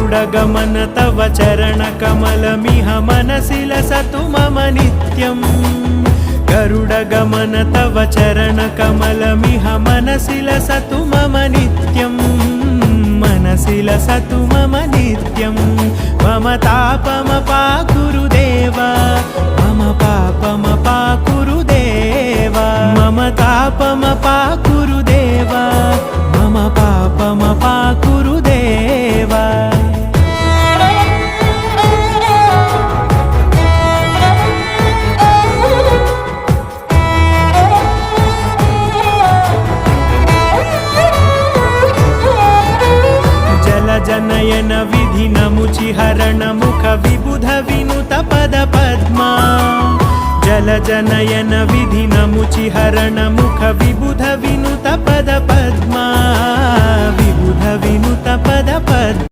गरुडगमन तव चरणकमलमिह मनसि लसतु मम नित्यम् गरुडगमन तव चरणकमलमिह मनसि लसतु मम नित्यम् मनसि लसतु मम नित्यम् मम तापमपाकुरु देव मम पापमपाकुरु देव मम तापमपाकुरु देव मम पापमपाकुरु देव जनयन विधिनमुचिहरण मुख विबुध विनुत पद पद्मा जल जनयन विधिनमुचिहरण मुख विबुध विनुत पद पद्मा विबुध विनुत पद पद्मा